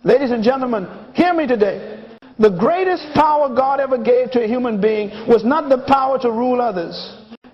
Ladies and gentlemen, hear me today. The greatest power God ever gave to a human being was not the power to rule others.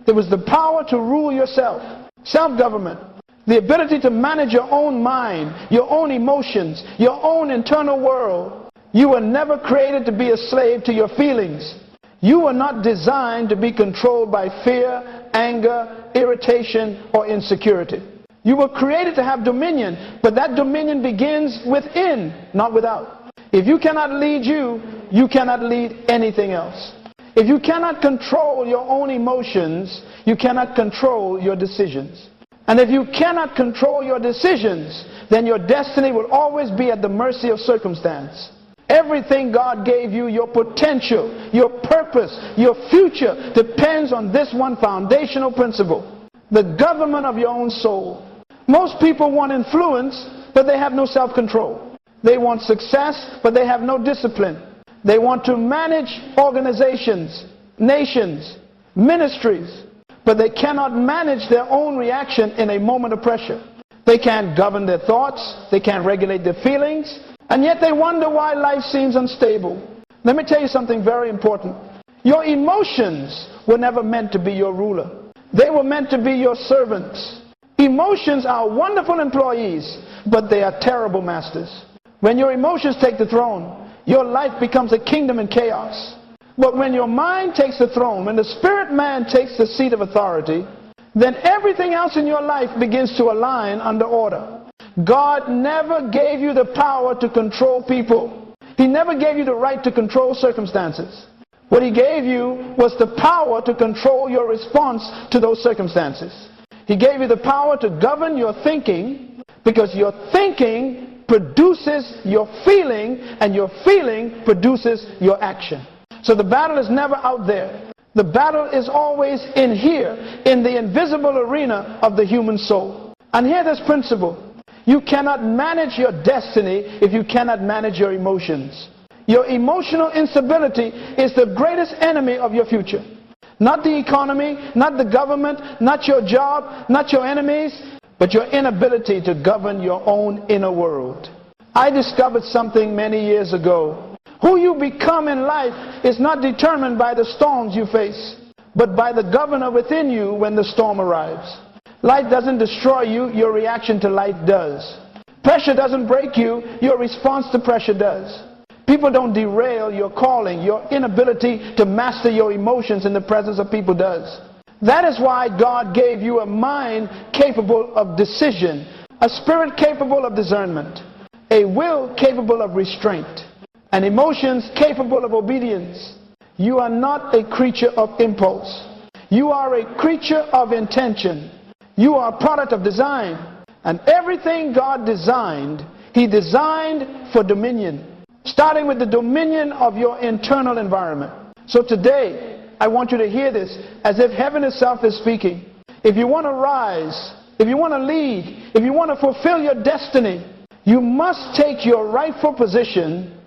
It was the power to rule yourself. Self-government. The ability to manage your own mind, your own emotions, your own internal world. You were never created to be a slave to your feelings. You were not designed to be controlled by fear, anger, irritation, or insecurity. You were created to have dominion, but that dominion begins within, not without. If you cannot lead you, you cannot lead anything else. If you cannot control your own emotions, you cannot control your decisions. And if you cannot control your decisions, then your destiny will always be at the mercy of circumstance. Everything God gave you, your potential, your purpose, your future, depends on this one foundational principle: the government of your own soul. Most people want influence, but they have no self-control. They want success, but they have no discipline. They want to manage organizations, nations, ministries, but they cannot manage their own reaction in a moment of pressure. They can't govern their thoughts, they can't regulate their feelings, and yet they wonder why life seems unstable. Let me tell you something very important. Your emotions were never meant to be your ruler. They were meant to be your servants. Emotions are wonderful employees, but they are terrible masters. When your emotions take the throne, your life becomes a kingdom in chaos. But when your mind takes the throne, when the spirit man takes the seat of authority, then everything else in your life begins to align under order. God never gave you the power to control people. He never gave you the right to control circumstances. What he gave you was the power to control your response to those circumstances. He gave you the power to govern your thinking, because your thinking produces your feeling, and your feeling produces your action. So the battle is never out there. The battle is always in here, in the invisible arena of the human soul. And hear this principle: you cannot manage your destiny if you cannot manage your emotions. Your emotional instability is the greatest enemy of your future. Not the economy, not the government, not your job, not your enemies, but your inability to govern your own inner world. I discovered something many years ago. Who you become in life is not determined by the storms you face, but by the governor within you when the storm arrives. Life doesn't destroy you, your reaction to life does. Pressure doesn't break you, your response to pressure does. People don't derail your calling. Your inability to master your emotions in the presence of people does. That is why God gave you a mind capable of decision, a spirit capable of discernment, a will capable of restraint, and emotions capable of obedience. You are not a creature of impulse. You are a creature of intention. You are a product of design. And everything God designed, He designed for dominion, starting with the dominion of your internal environment. So today, I want you to hear this as if heaven itself is speaking. If you want to rise, if you want to lead, if you want to fulfill your destiny, you must take your rightful position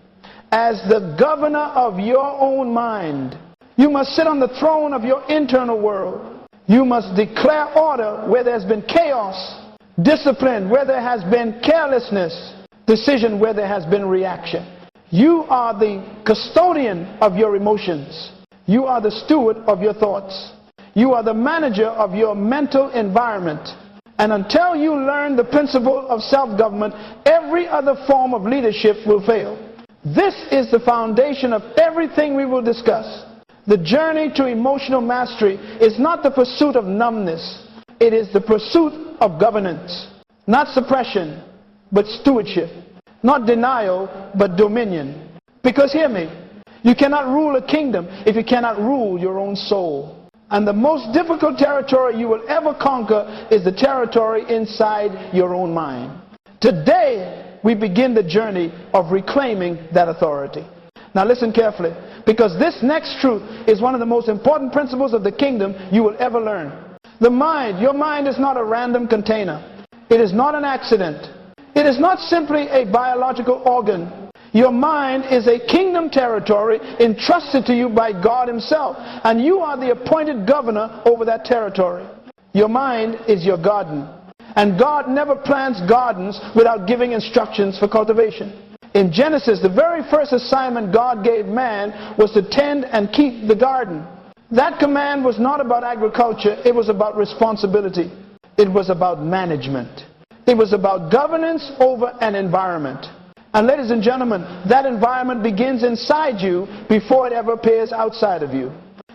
as the governor of your own mind. You must sit on the throne of your internal world. You must declare order where there's been chaos, discipline where there has been carelessness, decision where there has been reaction. You are the custodian of your emotions. You are the steward of your thoughts. You are the manager of your mental environment. And until you learn the principle of self-government, every other form of leadership will fail. This is the foundation of everything we will discuss. The journey to emotional mastery is not the pursuit of numbness. It is the pursuit of governance. Not suppression, but stewardship. Not denial, but dominion. Because hear me, you cannot rule a kingdom if you cannot rule your own soul. And the most difficult territory you will ever conquer is the territory inside your own mind. Today, we begin the journey of reclaiming that authority. Now listen carefully, because this next truth is one of the most important principles of the kingdom you will ever learn. The mind, your mind is not a random container. It is not an accident. It is not simply a biological organ. Your mind is a kingdom territory entrusted to you by God Himself, and you are the appointed governor over that territory. Your mind is your garden, and God never plants gardens without giving instructions for cultivation. In Genesis, the very first assignment God gave man was to tend and keep the garden. That command was not about agriculture, it was about responsibility. It was about management. It was about governance over an environment. And ladies and gentlemen, that environment begins inside you before it ever appears outside of you.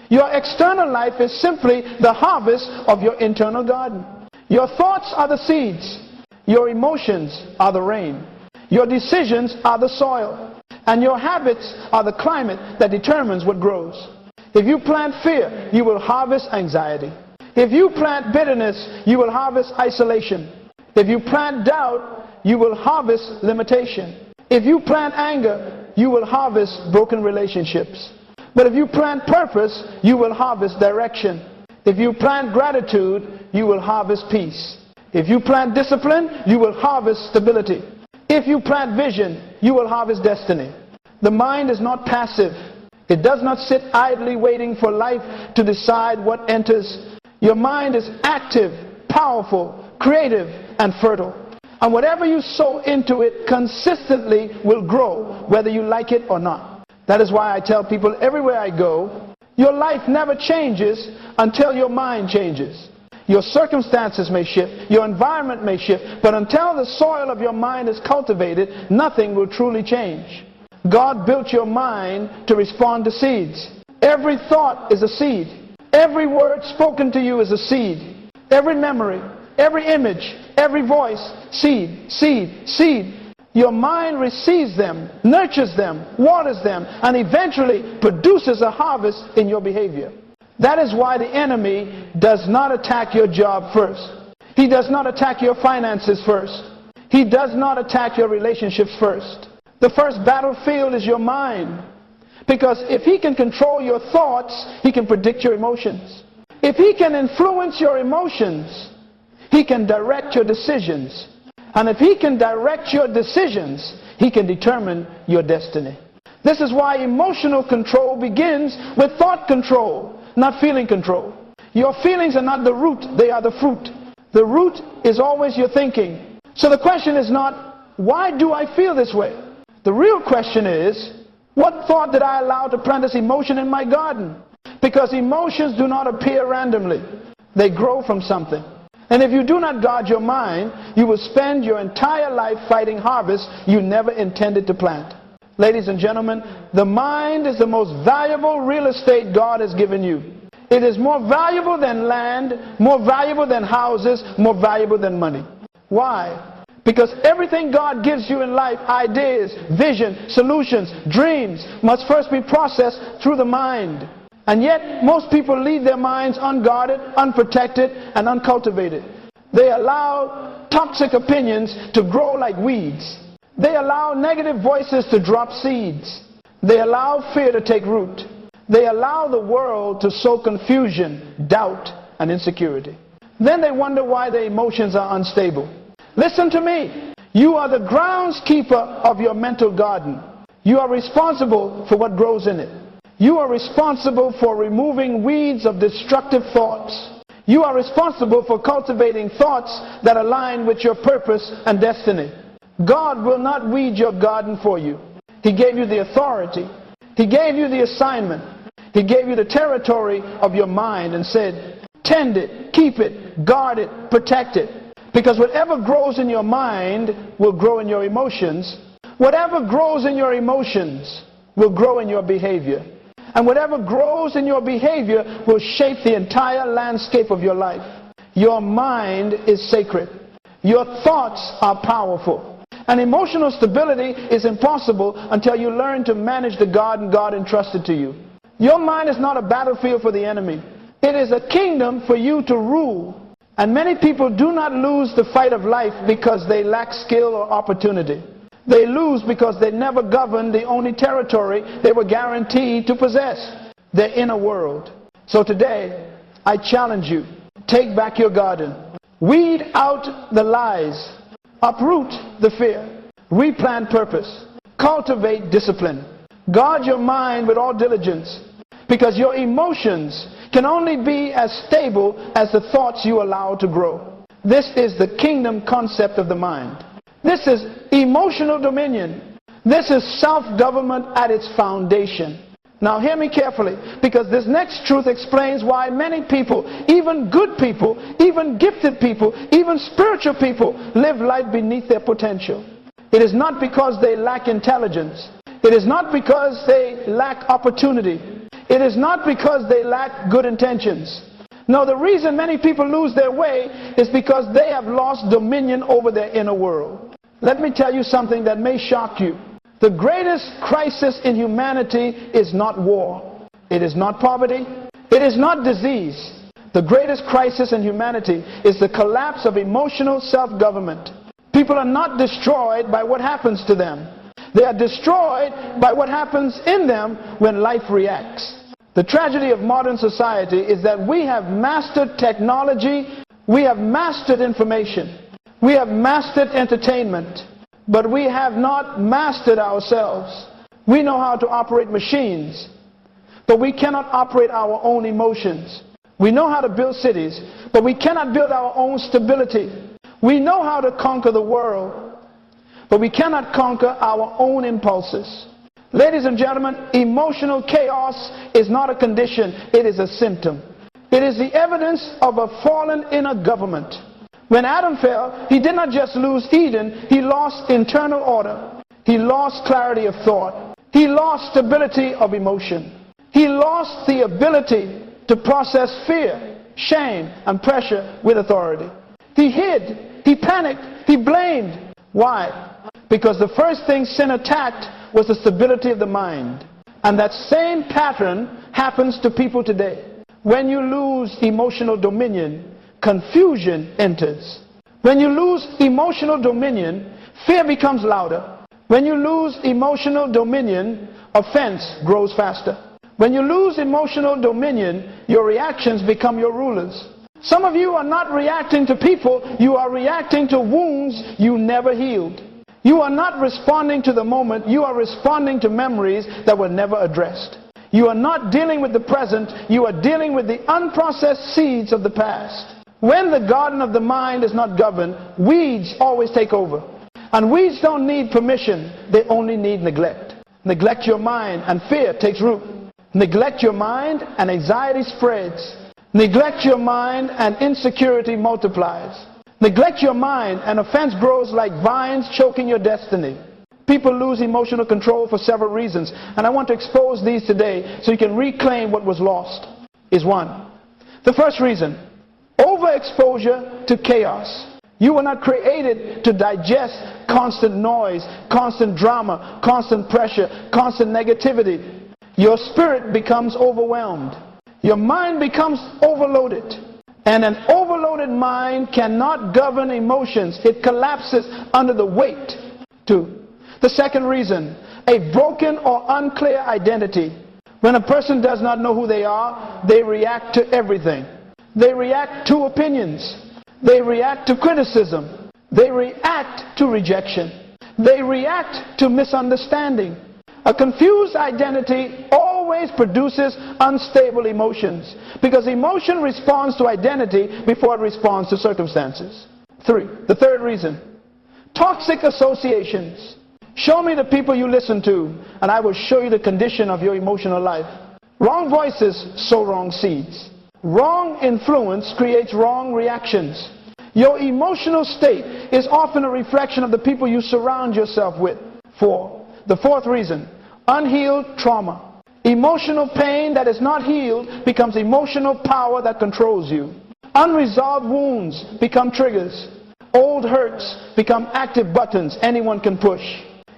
Your external life is simply the harvest of your internal garden. Your thoughts are the seeds. Your emotions are the rain. Your decisions are the soil. And your habits are the climate that determines what grows. If you plant fear, you will harvest anxiety. If you plant bitterness, you will harvest isolation. If you plant doubt, you will harvest limitation. If you plant anger, you will harvest broken relationships. But if you plant purpose, you will harvest direction. If you plant gratitude, you will harvest peace. If you plant discipline, you will harvest stability. If you plant vision, you will harvest destiny. The mind is not passive. It does not sit idly waiting for life to decide what enters. Your mind is active, powerful, creative, and fertile. And whatever you sow into it consistently will grow, whether you like it or not. That is why I tell people everywhere I go, your life never changes until your mind changes. Your circumstances may shift, your environment may shift, but until the soil of your mind is cultivated, nothing will truly change. God built your mind to respond to seeds. Every thought is a seed. Every word spoken to you is a seed. Every memory, every image, every voice, seed, seed, seed. Your mind receives them, nurtures them, waters them, and eventually produces a harvest in your behavior. That is why the enemy does not attack your job first. He does not attack your finances first. He does not attack your relationships first. The first battlefield is your mind. Because if he can control your thoughts, he can predict your emotions. If he can influence your emotions, he can direct your decisions. And if he can direct your decisions, he can determine your destiny. This is why emotional control begins with thought control, not feeling control. Your feelings are not the root, they are the fruit. The root is always your thinking. So the question is not, why do I feel this way? The real question is, what thought did I allow to plant this emotion in my garden? Because emotions do not appear randomly. They grow from something. And if you do not guard your mind, you will spend your entire life fighting harvests you never intended to plant. Ladies and gentlemen, the mind is the most valuable real estate God has given you. It is more valuable than land, more valuable than houses, more valuable than money. Why? Because everything God gives you in life, ideas, vision, solutions, dreams, must first be processed through the mind. And yet, most people leave their minds unguarded, unprotected, and uncultivated. They allow toxic opinions to grow like weeds. They allow negative voices to drop seeds. They allow fear to take root. They allow the world to sow confusion, doubt, and insecurity. Then they wonder why their emotions are unstable. Listen to me. You are the groundskeeper of your mental garden. You are responsible for what grows in it. You are responsible for removing weeds of destructive thoughts. You are responsible for cultivating thoughts that align with your purpose and destiny. God will not weed your garden for you. He gave you the authority. He gave you the assignment. He gave you the territory of your mind and said, tend it, keep it, guard it, protect it. Because whatever grows in your mind will grow in your emotions. Whatever grows in your emotions will grow in your behavior. And whatever grows in your behavior will shape the entire landscape of your life. Your mind is sacred. Your thoughts are powerful. And emotional stability is impossible until you learn to manage the garden God entrusted to you. Your mind is not a battlefield for the enemy. It is a kingdom for you to rule. And many people do not lose the fight of life because they lack skill or opportunity. They lose because they never governed the only territory they were guaranteed to possess, their inner world. So today, I challenge you, take back your garden. Weed out the lies. Uproot the fear. Replant purpose. Cultivate discipline. Guard your mind with all diligence, because your emotions can only be as stable as the thoughts you allow to grow. This is the kingdom concept of the mind. This is emotional dominion. This is self-government at its foundation. Now hear me carefully, because this next truth explains why many people, even good people, even gifted people, even spiritual people, live life beneath their potential. It is not because they lack intelligence. It is not because they lack opportunity. It is not because they lack good intentions. No, the reason many people lose their way is because they have lost dominion over their inner world. Let me tell you something that may shock you. The greatest crisis in humanity is not war. It is not poverty. It is not disease. The greatest crisis in humanity is the collapse of emotional self-government. People are not destroyed by what happens to them. They are destroyed by what happens in them when life reacts. The tragedy of modern society is that we have mastered technology, we have mastered information, we have mastered entertainment, but we have not mastered ourselves. We know how to operate machines, but we cannot operate our own emotions. We know how to build cities, but we cannot build our own stability. We know how to conquer the world, but we cannot conquer our own impulses. Ladies and gentlemen, emotional chaos is not a condition, it is a symptom. It is the evidence of a fallen inner government. When Adam fell, he did not just lose Eden, he lost internal order. He lost clarity of thought. He lost stability of emotion. He lost the ability to process fear, shame, and pressure with authority. He hid, he panicked, he blamed. Why? Because the first thing sin attacked was the stability of the mind. And that same pattern happens to people today. When you lose emotional dominion, confusion enters. When you lose emotional dominion, fear becomes louder. When you lose emotional dominion, offense grows faster. When you lose emotional dominion, your reactions become your rulers. Some of you are not reacting to people, you are reacting to wounds you never healed. You are not responding to the moment, you are responding to memories that were never addressed. You are not dealing with the present, you are dealing with the unprocessed seeds of the past. When the garden of the mind is not governed, weeds always take over. And weeds don't need permission, they only need neglect. Neglect your mind and fear takes root. Neglect your mind and anxiety spreads. Neglect your mind and insecurity multiplies. Neglect your mind and offense grows like vines choking your destiny. People lose emotional control for several reasons, and I want to expose these today so you can reclaim what was lost. Is one. The first reason, overexposure to chaos. You were not created to digest constant noise, constant drama, constant pressure, constant negativity. Your spirit becomes overwhelmed. Your mind becomes overloaded. And an overloaded mind cannot govern emotions. It collapses under the weight. Two. The second reason, a broken or unclear identity. When a person does not know who they are, they react to everything. They react to opinions. They react to criticism. They react to rejection. They react to misunderstanding. A confused identity always produces unstable emotions, because emotion responds to identity before it responds to circumstances. Three, the third reason, toxic associations. Show me the people you listen to, and I will show you the condition of your emotional life. Wrong voices sow wrong seeds. Wrong influence creates wrong reactions. Your emotional state is often a reflection of the people you surround yourself with. Four. The fourth reason, unhealed trauma. Emotional pain that is not healed becomes emotional power that controls you. Unresolved wounds become triggers. Old hurts become active buttons anyone can push.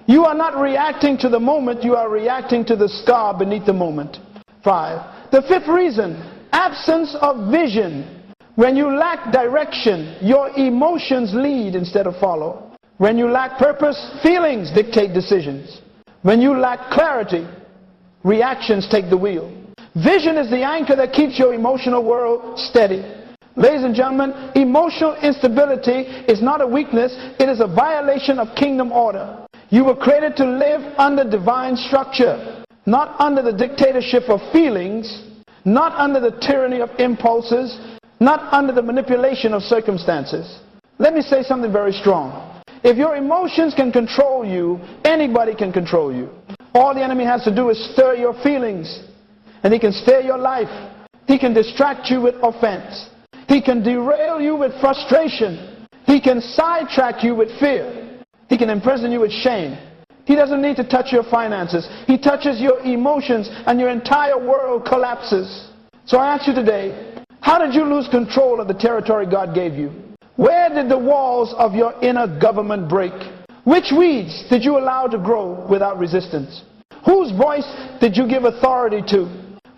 You are not reacting to the moment, you are reacting to the scar beneath the moment. 5. The fifth reason, absence of vision. When you lack direction, your emotions lead instead of follow. When you lack purpose, feelings dictate decisions. When you lack clarity, reactions take the wheel. Vision is the anchor that keeps your emotional world steady. Ladies and gentlemen, emotional instability is not a weakness, it is a violation of kingdom order. You were created to live under divine structure, not under the dictatorship of feelings, not under the tyranny of impulses, not under the manipulation of circumstances. Let me say something very strong. If your emotions can control you, anybody can control you. All the enemy has to do is stir your feelings, and he can stir your life. He can distract you with offense. He can derail you with frustration. He can sidetrack you with fear. He can imprison you with shame. He doesn't need to touch your finances. He touches your emotions and your entire world collapses. So I ask you today, how did you lose control of the territory God gave you? Where did the walls of your inner government break? Which weeds did you allow to grow without resistance? Whose voice did you give authority to?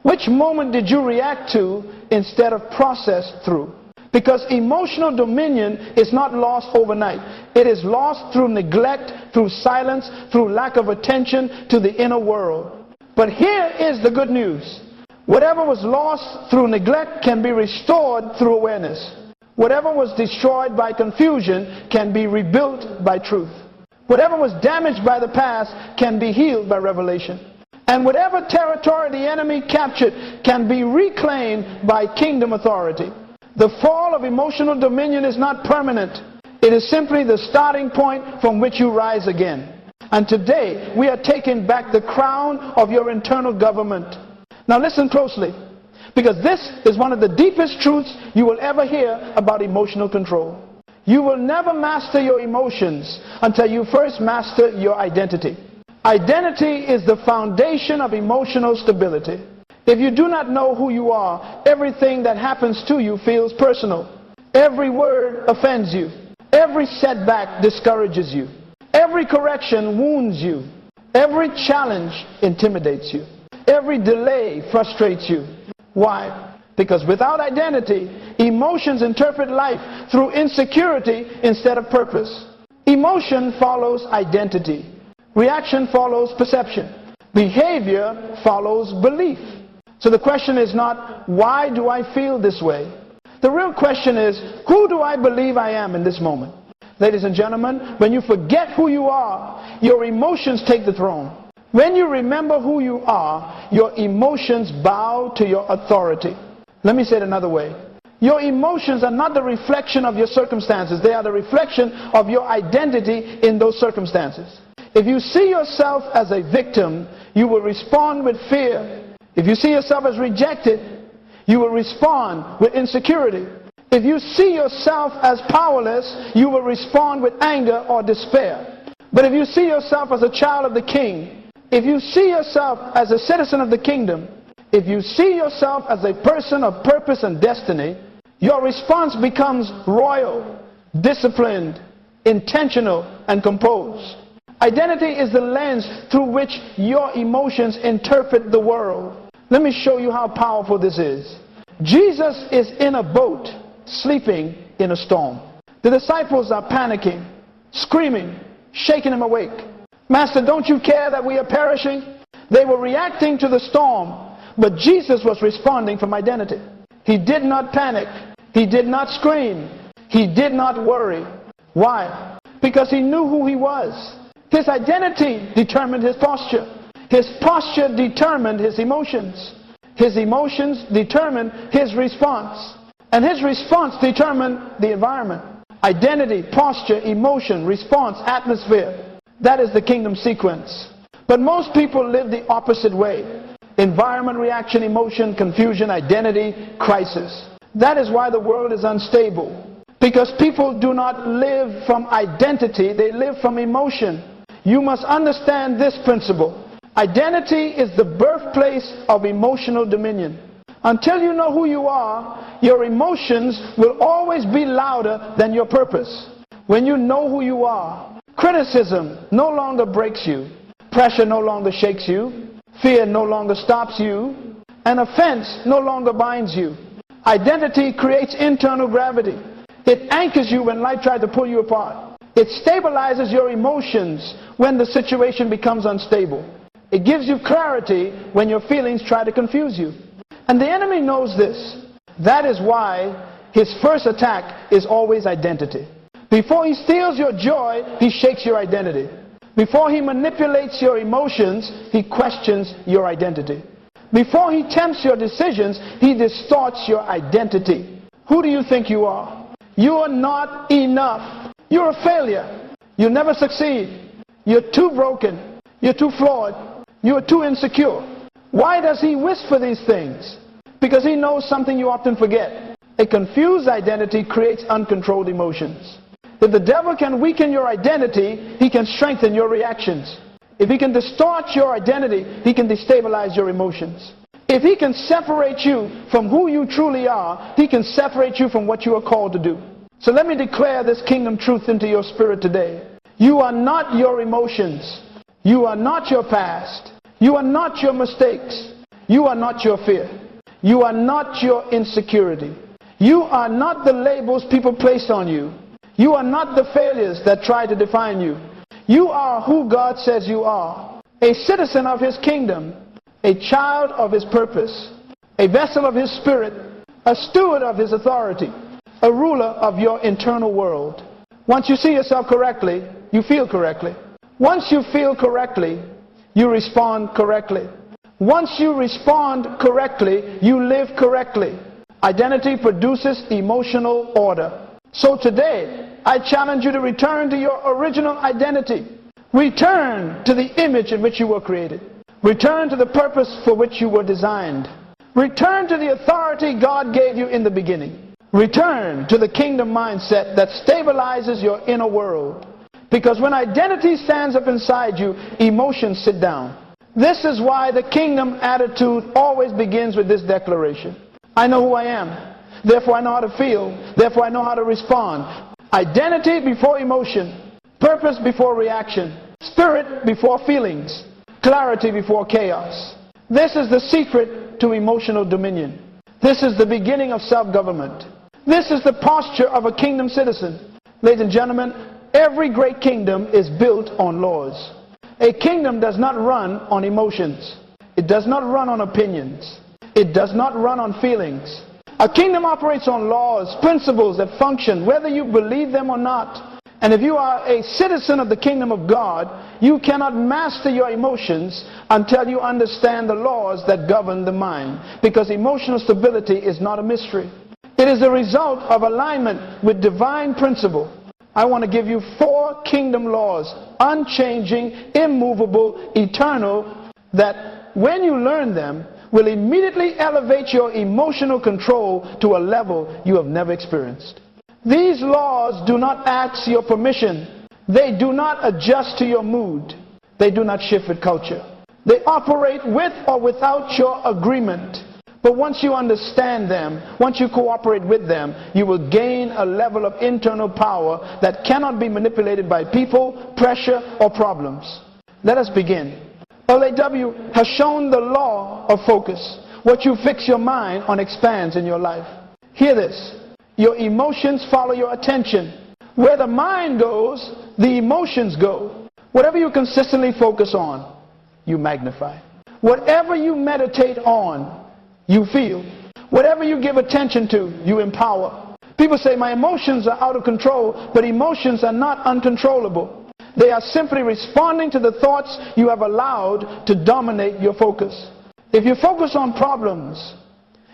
Which moment did you react to instead of process through? Because emotional dominion is not lost overnight. It is lost through neglect, through silence, through lack of attention to the inner world. But here is the good news. Whatever was lost through neglect can be restored through awareness. Whatever was destroyed by confusion can be rebuilt by truth. Whatever was damaged by the past can be healed by revelation. And whatever territory the enemy captured can be reclaimed by kingdom authority. The fall of emotional dominion is not permanent. It is simply the starting point from which you rise again. And today we are taking back the crown of your internal government. Now listen closely, because this is one of the deepest truths you will ever hear about emotional control. You will never master your emotions until you first master your identity. Identity is the foundation of emotional stability. If you do not know who you are, everything that happens to you feels personal. Every word offends you. Every setback discourages you. Every correction wounds you. Every challenge intimidates you. Every delay frustrates you. Why? Because without identity, emotions interpret life through insecurity instead of purpose. Emotion follows identity. Reaction follows perception. Behavior follows belief. So the question is not, why do I feel this way? The real question is, who do I believe I am in this moment? Ladies and gentlemen, when you forget who you are, your emotions take the throne. When you remember who you are, your emotions bow to your authority. Let me say it another way. Your emotions are not the reflection of your circumstances. They are the reflection of your identity in those circumstances. If you see yourself as a victim, you will respond with fear. If you see yourself as rejected, you will respond with insecurity. If you see yourself as powerless, you will respond with anger or despair. But if you see yourself as a child of the King, if you see yourself as a citizen of the kingdom, if you see yourself as a person of purpose and destiny, your response becomes royal, disciplined, intentional, and composed. Identity is the lens through which your emotions interpret the world. Let me show you how powerful this is. Jesus is in a boat, sleeping in a storm. The disciples are panicking, screaming, shaking him awake. Master, don't you care that we are perishing? They were reacting to the storm, but Jesus was responding from identity. He did not panic. He did not scream. He did not worry. Why? Because he knew who he was. His identity determined his posture. His posture determined his emotions. His emotions determined his response. And his response determined the environment. Identity, posture, emotion, response, atmosphere. That is the kingdom sequence. But most people live the opposite way. Environment, reaction, emotion, confusion, identity, crisis. That is why the world is unstable. Because people do not live from identity, they live from emotion. You must understand this principle. Identity is the birthplace of emotional dominion. Until you know who you are, your emotions will always be louder than your purpose. When you know who you are, criticism no longer breaks you. Pressure no longer shakes you. Fear no longer stops you. And offense no longer binds you. Identity creates internal gravity. It anchors you when life tries to pull you apart. It stabilizes your emotions when the situation becomes unstable. It gives you clarity when your feelings try to confuse you. And the enemy knows this. That is why his first attack is always identity. Before he steals your joy, he shakes your identity. Before he manipulates your emotions, he questions your identity. Before he tempts your decisions, he distorts your identity. Who do you think you are? You are not enough. You're a failure. You'll never succeed. You're too broken. You're too flawed. You're too insecure. Why does he whisper these things? Because he knows something you often forget. A confused identity creates uncontrolled emotions. If the devil can weaken your identity, he can strengthen your reactions. If he can distort your identity, he can destabilize your emotions. If he can separate you from who you truly are, he can separate you from what you are called to do. So let me declare this kingdom truth into your spirit today. You are not your emotions. You are not your past. You are not your mistakes. You are not your fear. You are not your insecurity. You are not the labels people place on you. You are not the failures that try to define you. You are who God says you are. A citizen of his kingdom, a child of his purpose, a vessel of his spirit, a steward of his authority, a ruler of your internal world. Once you see yourself correctly, you feel correctly. Once you feel correctly, you respond correctly. Once you respond correctly, you live correctly. Identity produces emotional order. So today, I challenge you to return to your original identity. Return to the image in which you were created. Return to the purpose for which you were designed. Return to the authority God gave you in the beginning. Return to the kingdom mindset that stabilizes your inner world. Because when identity stands up inside you, emotions sit down. This is why the kingdom attitude always begins with this declaration. I know who I am. Therefore I know how to feel. Therefore I know how to respond. Identity before emotion. Purpose before reaction. Spirit before feelings. Clarity before chaos. This is the secret to emotional dominion. This is the beginning of self-government. This is the posture of a kingdom citizen. Ladies and gentlemen, every great kingdom is built on laws. A kingdom does not run on emotions. It does not run on opinions. It does not run on feelings. A kingdom operates on laws, principles that function whether you believe them or not. And if you are a citizen of the kingdom of God, you cannot master your emotions until you understand the laws that govern the mind. Because emotional stability is not a mystery. It is a result of alignment with divine principle. I want to give you 4 kingdom laws, unchanging, immovable, eternal, that when you learn them, will immediately elevate your emotional control to a level you have never experienced. These laws do not ask your permission. They do not adjust to your mood. They do not shift with culture. They operate with or without your agreement. But once you understand them, once you cooperate with them, you will gain a level of internal power that cannot be manipulated by people, pressure, or problems. Let us begin. LAW has shown the law of focus. What you fix your mind on expands in your life. Hear this. Your emotions follow your attention. Where the mind goes, the emotions go. Whatever you consistently focus on, you magnify. Whatever you meditate on, you feel. Whatever you give attention to, you empower. People say, my emotions are out of control, but emotions are not uncontrollable. They are simply responding to the thoughts you have allowed to dominate your focus. If you focus on problems,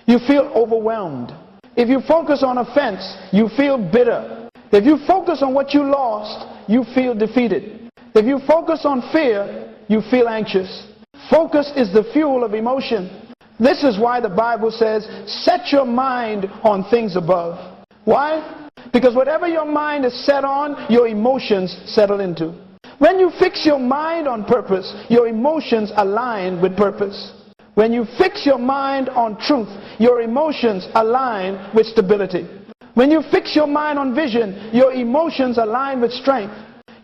you feel overwhelmed. If you focus on offense, you feel bitter. If you focus on what you lost, you feel defeated. If you focus on fear, you feel anxious. Focus is the fuel of emotion. This is why the Bible says, set your mind on things above. Why? Because whatever your mind is set on, your emotions settle into. When you fix your mind on purpose, your emotions align with purpose. When you fix your mind on truth, your emotions align with stability. When you fix your mind on vision, your emotions align with strength.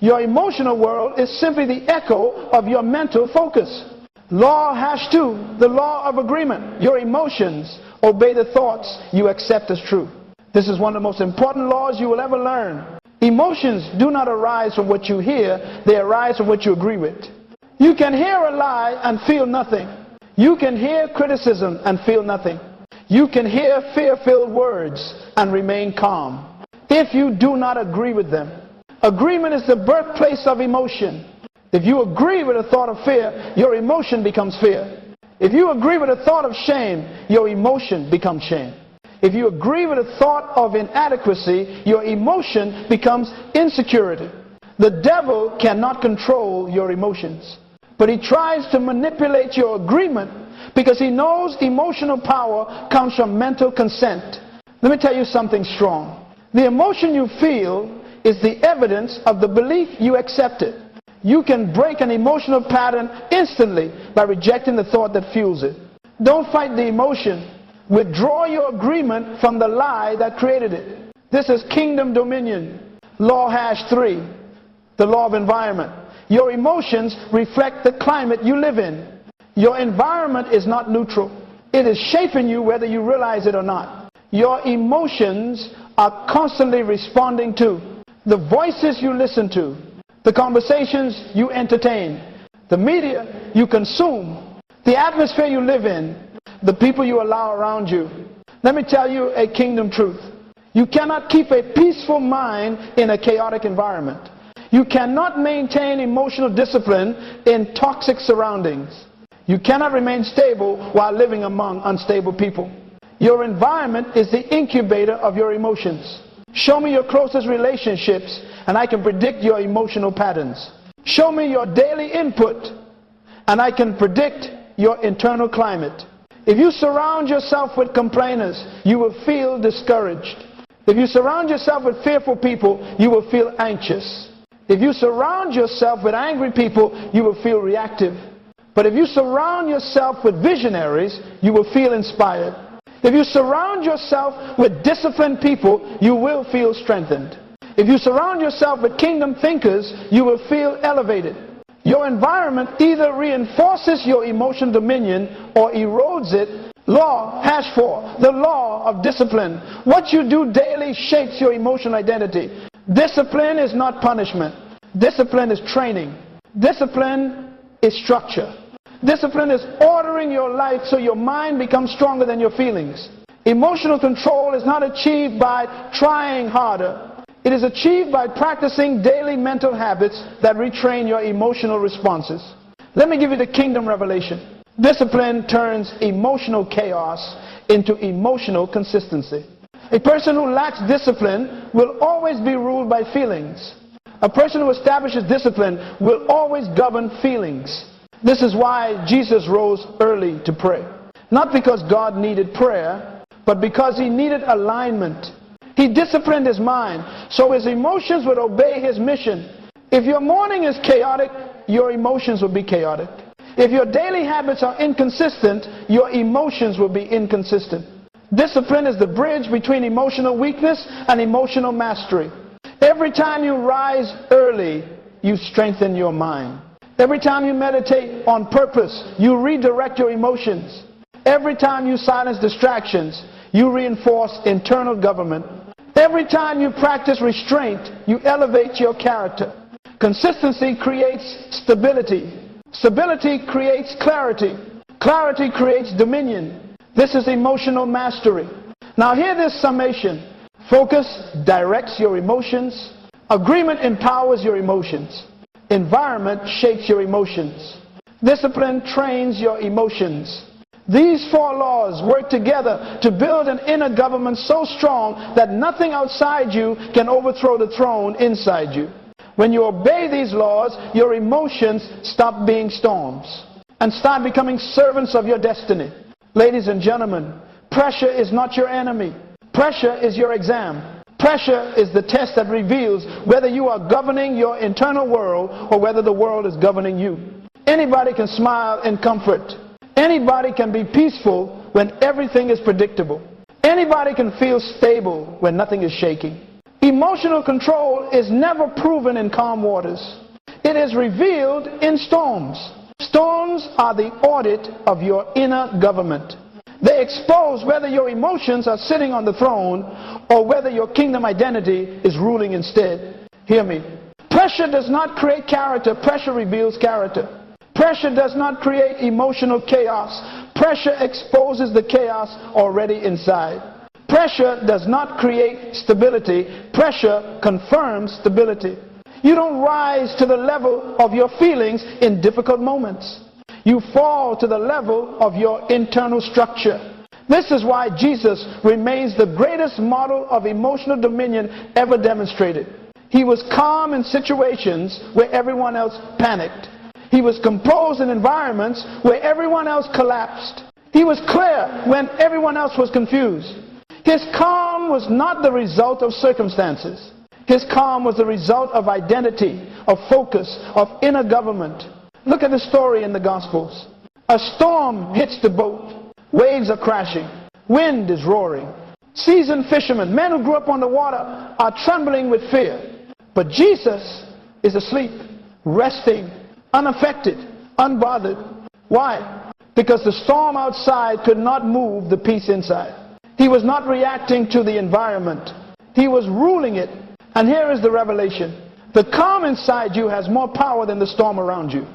Your emotional world is simply the echo of your mental focus. Law #2, the law of agreement. Your emotions obey the thoughts you accept as true. This is one of the most important laws you will ever learn. Emotions do not arise from what you hear, they arise from what you agree with. You can hear a lie and feel nothing. You can hear criticism and feel nothing. You can hear fear-filled words and remain calm if you do not agree with them. Agreement is the birthplace of emotion. If you agree with a thought of fear, your emotion becomes fear. If you agree with a thought of shame, your emotion becomes shame. If you agree with a thought of inadequacy, your emotion becomes insecurity. The devil cannot control your emotions, but he tries to manipulate your agreement because he knows emotional power comes from mental consent. Let me tell you something strong. The emotion you feel is the evidence of the belief you accepted. You can break an emotional pattern instantly by rejecting the thought that fuels it. Don't fight the emotion. Withdraw your agreement from the lie that created it. This is kingdom dominion. Law #3, the law of environment. Your emotions reflect the climate you live in. Your environment is not neutral. It is shaping you whether you realize it or not. Your emotions are constantly responding to the voices you listen to, the conversations you entertain, the media you consume, the atmosphere you live in, the people you allow around you. Let me tell you a kingdom truth. You cannot keep a peaceful mind in a chaotic environment. You cannot maintain emotional discipline in toxic surroundings. You cannot remain stable while living among unstable people. Your environment is the incubator of your emotions. Show me your closest relationships and I can predict your emotional patterns. Show me your daily input and I can predict your internal climate. If you surround yourself with complainers, you will feel discouraged. If you surround yourself with fearful people, you will feel anxious. If you surround yourself with angry people, you will feel reactive. But if you surround yourself with visionaries, you will feel inspired. If you surround yourself with disciplined people, you will feel strengthened. If you surround yourself with kingdom thinkers, you will feel elevated. Your environment either reinforces your emotional dominion or erodes it. Law #4, the law of discipline. What you do daily shapes your emotional identity. Discipline is not punishment. Discipline is training. Discipline is structure. Discipline is ordering your life so your mind becomes stronger than your feelings. Emotional control is not achieved by trying harder. It is achieved by practicing daily mental habits that retrain your emotional responses. Let me give you the kingdom revelation. Discipline turns emotional chaos into emotional consistency. A person who lacks discipline will always be ruled by feelings. A person who establishes discipline will always govern feelings. This is why Jesus rose early to pray. Not because God needed prayer, but because he needed alignment. He disciplined his mind so his emotions would obey his mission. If your morning is chaotic, your emotions will be chaotic. If your daily habits are inconsistent, your emotions will be inconsistent. Discipline is the bridge between emotional weakness and emotional mastery. Every time you rise early, you strengthen your mind. Every time you meditate on purpose, you redirect your emotions. Every time you silence distractions, you reinforce internal government. Every time you practice restraint, you elevate your character. Consistency creates stability. Stability creates clarity. Clarity creates dominion. This is emotional mastery. Now hear this summation. Focus directs your emotions. Agreement empowers your emotions. Environment shapes your emotions. Discipline trains your emotions. These 4 laws work together to build an inner government so strong that nothing outside you can overthrow the throne inside you. When you obey these laws, your emotions stop being storms and start becoming servants of your destiny. Ladies and gentlemen, pressure is not your enemy. Pressure is your exam. Pressure is the test that reveals whether you are governing your internal world or whether the world is governing you. Anybody can smile in comfort. Anybody can be peaceful when everything is predictable. Anybody can feel stable when nothing is shaking. Emotional control is never proven in calm waters. It is revealed in storms. Storms are the audit of your inner government. They expose whether your emotions are sitting on the throne or whether your kingdom identity is ruling instead. Hear me. Pressure does not create character. Pressure reveals character. Pressure does not create emotional chaos. Pressure exposes the chaos already inside. Pressure does not create stability. Pressure confirms stability. You don't rise to the level of your feelings in difficult moments. You fall to the level of your internal structure. This is why Jesus remains the greatest model of emotional dominion ever demonstrated. He was calm in situations where everyone else panicked. He was composed in environments where everyone else collapsed. He was clear when everyone else was confused. His calm was not the result of circumstances. His calm was the result of identity, of focus, of inner government. Look at the story in the Gospels. A storm hits the boat. Waves are crashing. Wind is roaring. Seasoned fishermen, men who grew up on the water, are trembling with fear. But Jesus is asleep, resting, unaffected, unbothered. Why? Because the storm outside could not move the peace inside. He was not reacting to the environment. He was ruling it. And here is the revelation. The calm inside you has more power than the storm around you.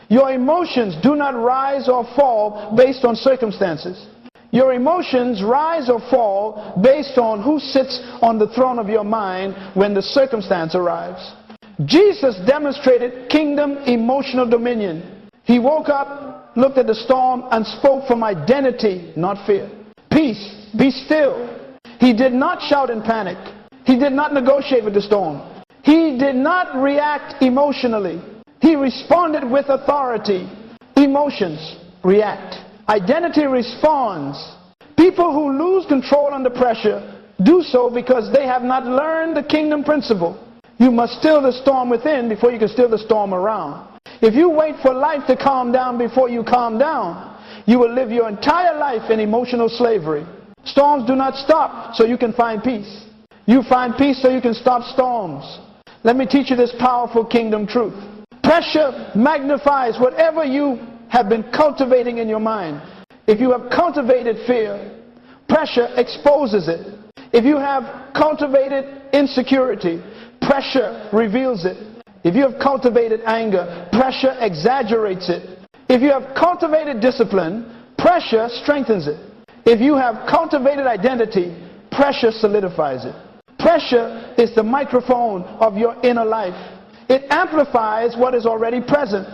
Your emotions do not rise or fall based on circumstances. Your emotions rise or fall based on who sits on the throne of your mind when the circumstance arrives. Jesus demonstrated kingdom emotional dominion. He woke up, looked at the storm, and spoke from identity, not fear. Peace, be still. He did not shout in panic. He did not negotiate with the storm. He did not react emotionally. He responded with authority. Emotions react. Identity responds. People who lose control under pressure do so because they have not learned the kingdom principle. You must still the storm within before you can still the storm around. If you wait for life to calm down before you calm down, you will live your entire life in emotional slavery. Storms do not stop so you can find peace. You find peace so you can stop storms. Let me teach you this powerful kingdom truth. Pressure magnifies whatever you have been cultivating in your mind. If you have cultivated fear, pressure exposes it. If you have cultivated insecurity, pressure reveals it. If you have cultivated anger, pressure exaggerates it. If you have cultivated discipline, pressure strengthens it. If you have cultivated identity, pressure solidifies it. Pressure is the microphone of your inner life. It amplifies what is already present.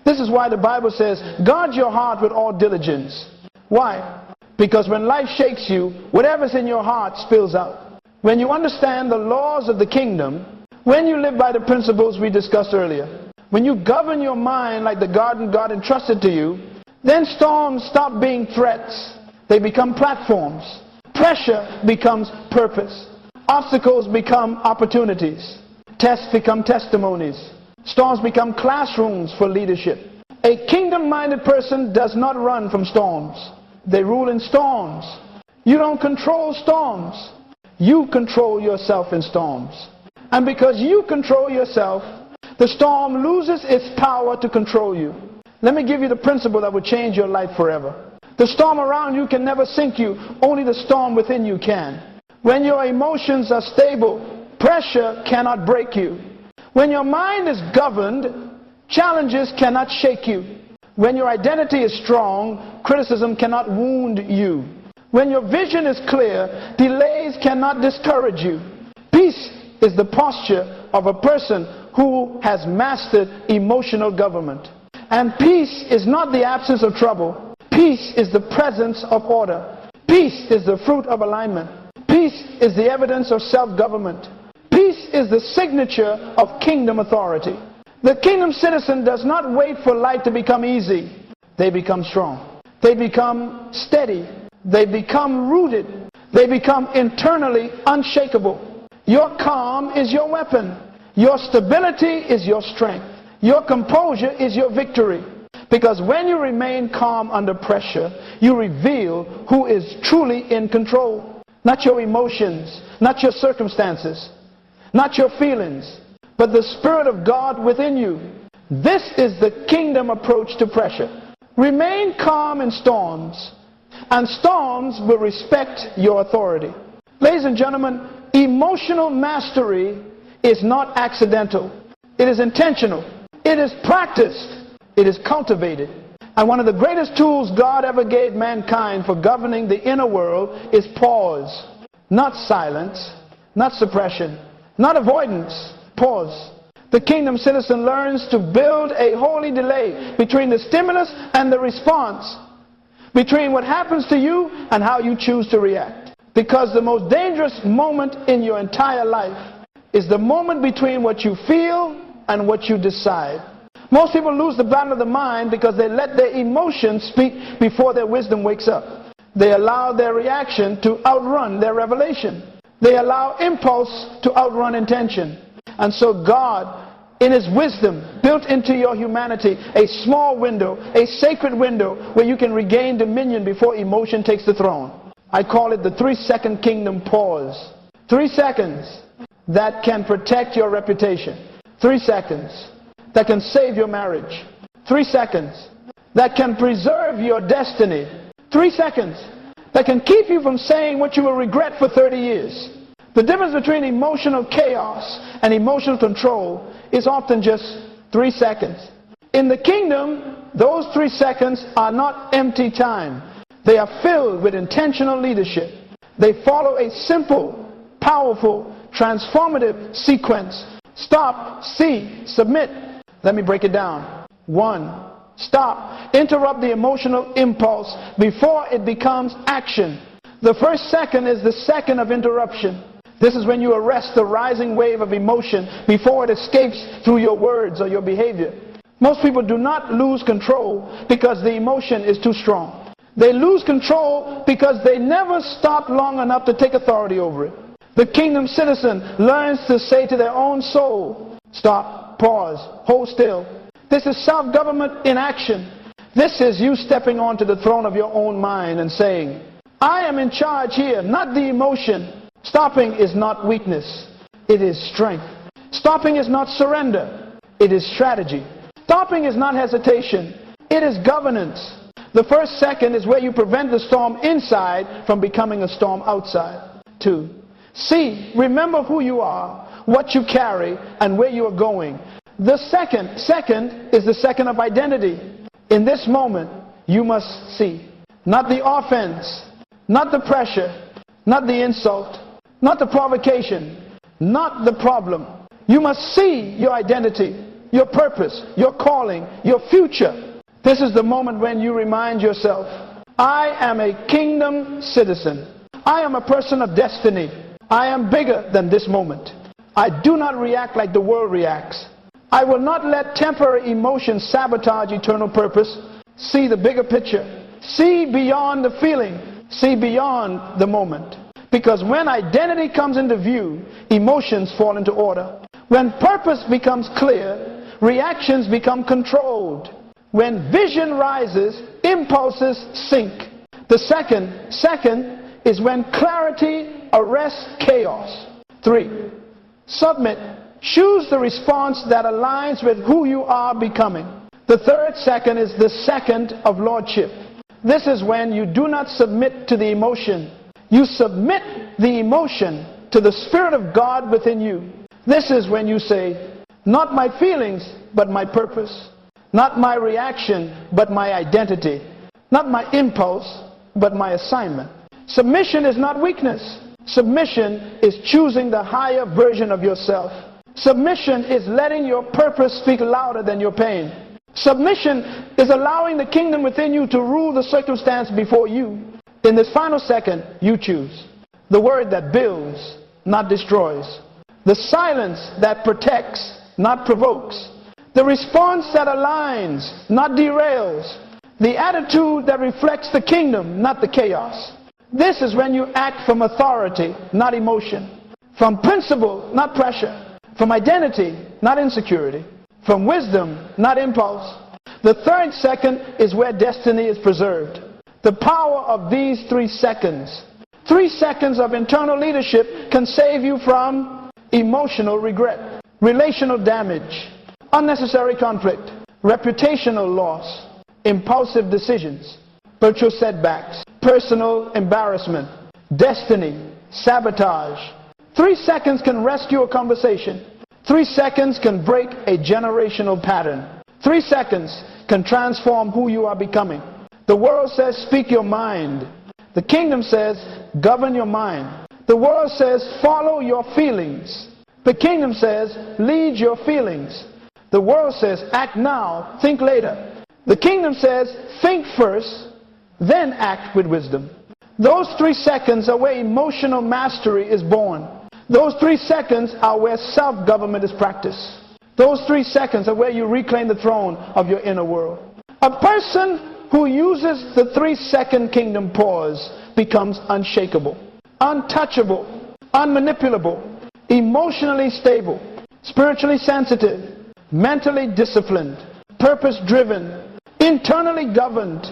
This is why the Bible says, guard your heart with all diligence. Why? Because when life shakes you, whatever's in your heart spills out. When you understand the laws of the kingdom, when you live by the principles we discussed earlier, when you govern your mind like the garden God entrusted to you, then storms stop being threats. They become platforms. Pressure becomes purpose. Obstacles become opportunities. Tests become testimonies. Storms become classrooms for leadership. A kingdom-minded person does not run from storms. They rule in storms. You don't control storms. You control yourself in storms. And because you control yourself, the storm loses its power to control you. Let me give you the principle that will change your life forever. The storm around you can never sink you. Only the storm within you can. When your emotions are stable, pressure cannot break you. When your mind is governed, challenges cannot shake you. When your identity is strong, criticism cannot wound you. When your vision is clear, delays cannot discourage you. Peace is the posture of a person who has mastered emotional government. And peace is not the absence of trouble. Peace is the presence of order. Peace is the fruit of alignment. Peace is the evidence of self-government. Peace is the signature of kingdom authority. The kingdom citizen does not wait for life to become easy. They become strong. They become steady. They become rooted. They become internally unshakable. Your calm is your weapon. Your stability is your strength. Your composure is your victory. Because when you remain calm under pressure, you reveal who is truly in control. Not your emotions, not your circumstances, not your feelings, but the Spirit of God within you. This is the kingdom approach to pressure. Remain calm in storms, and storms will respect your authority. Ladies and gentlemen, emotional mastery is not accidental. It is intentional. It is practiced. It is cultivated. And one of the greatest tools God ever gave mankind for governing the inner world is pause. Not silence, not suppression, not avoidance. Pause. The kingdom citizen learns to build a holy delay between the stimulus and the response, between what happens to you and how you choose to react. Because the most dangerous moment in your entire life is the moment between what you feel and what you decide. Most people lose the battle of the mind because they let their emotions speak before their wisdom wakes up. They allow their reaction to outrun their revelation. They allow impulse to outrun intention. And so God, in His wisdom, built into your humanity a small window, a sacred window where you can regain dominion before emotion takes the throne. I call it the 3-second kingdom pause. 3 seconds that can protect your reputation. 3 seconds that can save your marriage. 3 seconds that can preserve your destiny. 3 seconds that can keep you from saying what you will regret for 30 years. The difference between emotional chaos and emotional control is often just 3 seconds. In the kingdom, those 3 seconds are not empty time. They are filled with intentional leadership. They follow a simple, powerful, transformative sequence. Stop, see, submit. Let me break it down. 1. Stop. Interrupt the emotional impulse before it becomes action. The first second is the second of interruption. This is when you arrest the rising wave of emotion before it escapes through your words or your behavior. Most people do not lose control because the emotion is too strong. They lose control because they never stop long enough to take authority over it. The kingdom citizen learns to say to their own soul, stop, pause, hold still. This is self-government in action. This is you stepping onto the throne of your own mind and saying, I am in charge here, not the emotion. Stopping is not weakness, it is strength. Stopping is not surrender, it is strategy. Stopping is not hesitation, it is governance. The first second is where you prevent the storm inside from becoming a storm outside. 2. See, remember who you are, what you carry, and where you are going. The second is the second of identity. In this moment, you must see. Not the offense, not the pressure, not the insult, not the provocation, not the problem. You must see your identity, your purpose, your calling, your future. This is the moment when you remind yourself, I am a kingdom citizen. I am a person of destiny. I am bigger than this moment. I do not react like the world reacts. I will not let temporary emotions sabotage eternal purpose. See the bigger picture. See beyond the feeling. See beyond the moment. Because when identity comes into view, emotions fall into order. When purpose becomes clear, reactions become controlled. When vision rises, impulses sink. The second is when clarity arrests chaos. 3. Submit. Choose the response that aligns with who you are becoming. The third second is the second of lordship. This is when you do not submit to the emotion. You submit the emotion to the Spirit of God within you. This is when you say, not my feelings, but my purpose. Not my reaction, but my identity. Not my impulse, but my assignment. Submission is not weakness. Submission is choosing the higher version of yourself. Submission is letting your purpose speak louder than your pain. Submission is allowing the kingdom within you to rule the circumstance before you. In this final second, you choose. The word that builds, not destroys. The silence that protects, not provokes. The response that aligns, not derails. The attitude that reflects the kingdom, not the chaos. This is when you act from authority, not emotion. From principle, not pressure. From identity, not insecurity. From wisdom, not impulse. The third second is where destiny is preserved. The power of these 3 seconds. 3 seconds of internal leadership can save you from emotional regret, relational damage, unnecessary conflict, reputational loss, impulsive decisions, spiritual setbacks, personal embarrassment, destiny, sabotage. 3 seconds can rescue a conversation. 3 seconds can break a generational pattern. 3 seconds can transform who you are becoming. The world says, speak your mind. The kingdom says, govern your mind. The world says, follow your feelings. The kingdom says, lead your feelings. The world says, act now, think later. The kingdom says, think first, then act with wisdom. Those 3 seconds are where emotional mastery is born. Those 3 seconds are where self-government is practiced. Those 3 seconds are where you reclaim the throne of your inner world. A person who uses the 3-second kingdom pause becomes unshakable, untouchable, unmanipulable, emotionally stable, spiritually sensitive, mentally disciplined, purpose-driven, internally governed.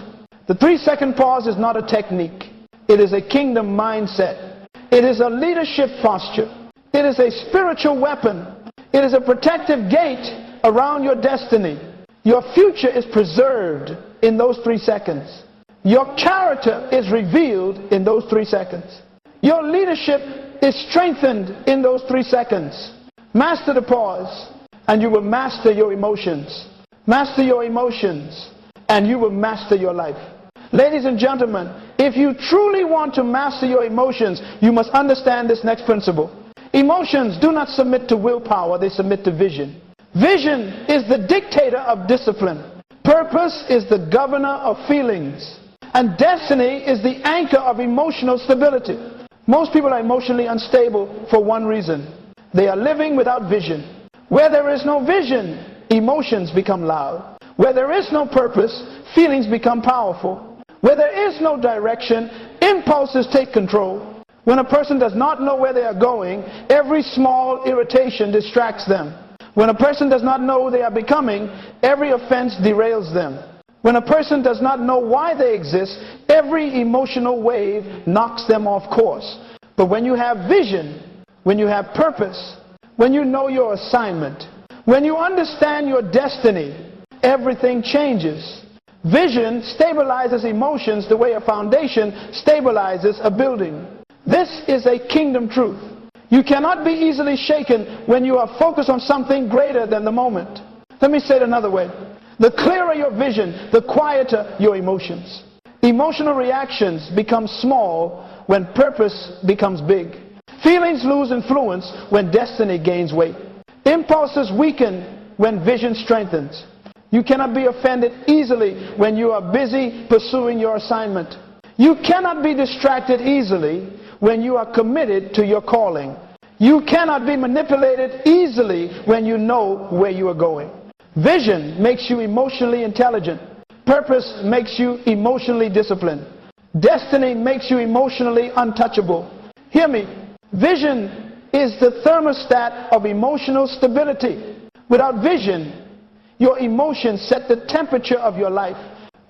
The 3-second pause is not a technique. It is a kingdom mindset. It is a leadership posture. It is a spiritual weapon. It is a protective gate around your destiny. Your future is preserved in those 3 seconds. Your character is revealed in those 3 seconds. Your leadership is strengthened in those 3 seconds. Master the pause, and you will master your emotions. Master your emotions, and you will master your life. Ladies and gentlemen, if you truly want to master your emotions, you must understand this next principle. Emotions do not submit to willpower, they submit to vision. Vision is the dictator of discipline. Purpose is the governor of feelings. And destiny is the anchor of emotional stability. Most people are emotionally unstable for one reason. They are living without vision. Where there is no vision, emotions become loud. Where there is no purpose, feelings become powerful. Where there is no direction, impulses take control. When a person does not know where they are going, every small irritation distracts them. When a person does not know who they are becoming, every offense derails them. When a person does not know why they exist, every emotional wave knocks them off course. But when you have vision, when you have purpose, when you know your assignment, when you understand your destiny, everything changes. Vision stabilizes emotions the way a foundation stabilizes a building. This is a kingdom truth. You cannot be easily shaken when you are focused on something greater than the moment. Let me say it another way. The clearer your vision, the quieter your emotions. Emotional reactions become small when purpose becomes big. Feelings lose influence when destiny gains weight. Impulses weaken when vision strengthens. You cannot be offended easily when you are busy pursuing your assignment. You cannot be distracted easily when you are committed to your calling. You cannot be manipulated easily when you know where you are going. Vision makes you emotionally intelligent. Purpose makes you emotionally disciplined. Destiny makes you emotionally untouchable. Hear me. Vision is the thermostat of emotional stability. Without vision, your emotions set the temperature of your life.